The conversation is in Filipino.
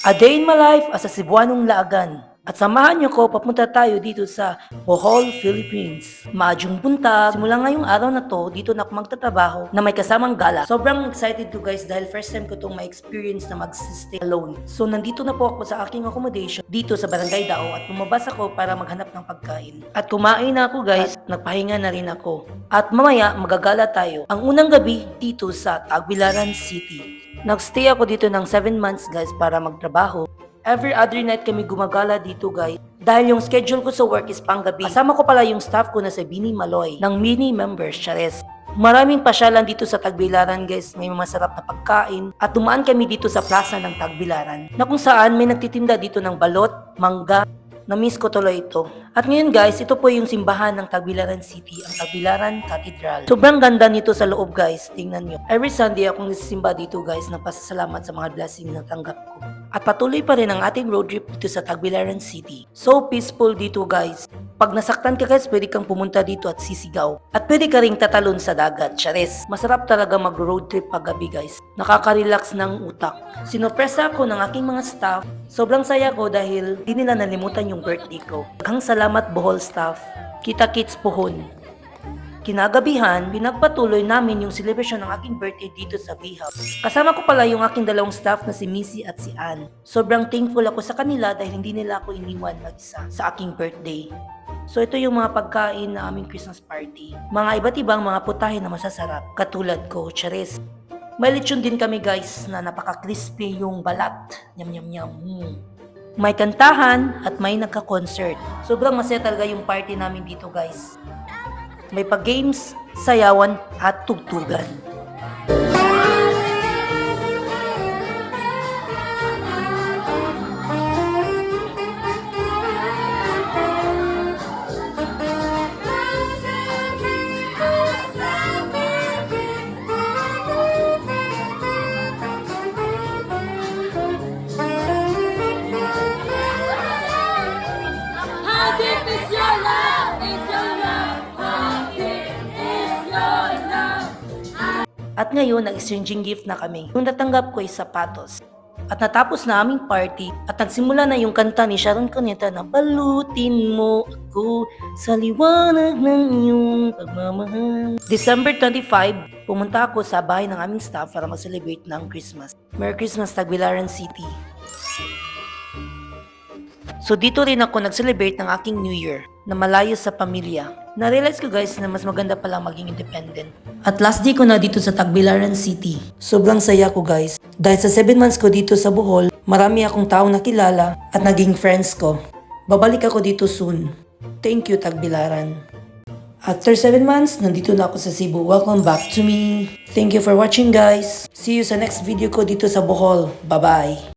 A Day in My Life as a Cebuanong Laagan. At samahan niyo ko, papunta tayo dito sa Bohol, Philippines. Maadyong punta, simula ngayong araw na to, dito na ako magtatrabaho na may kasamang gala. Sobrang excited ko guys dahil first time ko itong ma-experience na mag-stay alone. So nandito na po ako sa aking accommodation dito sa Barangay Dao at lumabas ako para maghanap ng pagkain. At kumain na ako guys, nagpahinga na rin ako. At mamaya magagala tayo. Ang unang gabi dito sa Tagbilaran City. Nagstay ako dito ng 7 months guys para magtrabaho. Every other night kami gumagala dito guys. Dahil yung schedule ko sa work is panggabi. Kasama ko pala yung staff ko na sa Bini Maloy ng mini members, Chares. Maraming pasyalan dito sa Tagbilaran guys. May masarap na pagkain. At dumaan kami dito sa plaza ng Tagbilaran na kung saan may nagtitinda dito ng balot, mangga. Na-miss ko tuloy ito. At ngayon guys, ito po yung simbahan ng Tagbilaran City, ang Tagbilaran Cathedral. Sobrang ganda nito sa loob guys, tingnan nyo. Every Sunday akong nasisimba dito guys, nagpasasalamat sa mga blessing na tanggap ko. At patuloy pa rin ang ating road trip dito sa Tagbilaran City. So peaceful dito guys. Pag nasaktan ka guys, pwede kang pumunta dito at sisigaw. At pwede ka ring tatalon sa dagat, Chares. Masarap talaga mag-road trip paggabi guys. Nakaka-relax ng utak. Sinopresa ako ng aking mga staff. Sobrang saya ko dahil di nila nalimutan yung birthday ko. Daghang salamat Bohol staff. Kita-kits pohon. Kinagabihan, pinagpatuloy namin yung celebration ng aking birthday dito sa V-Hub. Kasama ko pala yung aking dalawang staff na si Missy at si Ann. Sobrang thankful ako sa kanila dahil hindi nila ako iniwan mag-isa sa aking birthday. So ito yung mga pagkain na aming Christmas party. Mga iba't ibang mga putahe na masasarap. Katulad ko, Chares. May lechon din kami guys na napaka-crispy yung balat. Nyam nyam nyam. May kantahan at may nagka-concert. Sobrang masaya talaga yung party namin dito guys. May pag-games, sayawan at tugtugan. How deep is your love? Is your love? How deep is your love? At ngayon, nag-exchanging gift na kami. Yung natanggap ko ay sapatos. At natapos na aming party at nagsimula na yung kanta ni Sharon Cuneta na Balutin mo ako sa liwanag ng iyong pagmamahal. December 25, pumunta ako sa bahay ng aming staff para mag-celebrate ng Christmas. Merry Christmas, Tagbilaran City. So dito rin ako nag-celebrate ng aking New Year na malayo sa pamilya. Na-realize ko guys na mas maganda pala maging independent. At last day ko na dito sa Tagbilaran City. Sobrang saya ko guys. Dahil sa 7 months ko dito sa Bohol, marami akong taong nakilala at naging friends ko. Babalik ako dito soon. Thank you Tagbilaran. After 7 months, nandito na ako sa Cebu. Welcome back to me. Thank you for watching guys. See you sa next video ko dito sa Bohol. Bye-bye.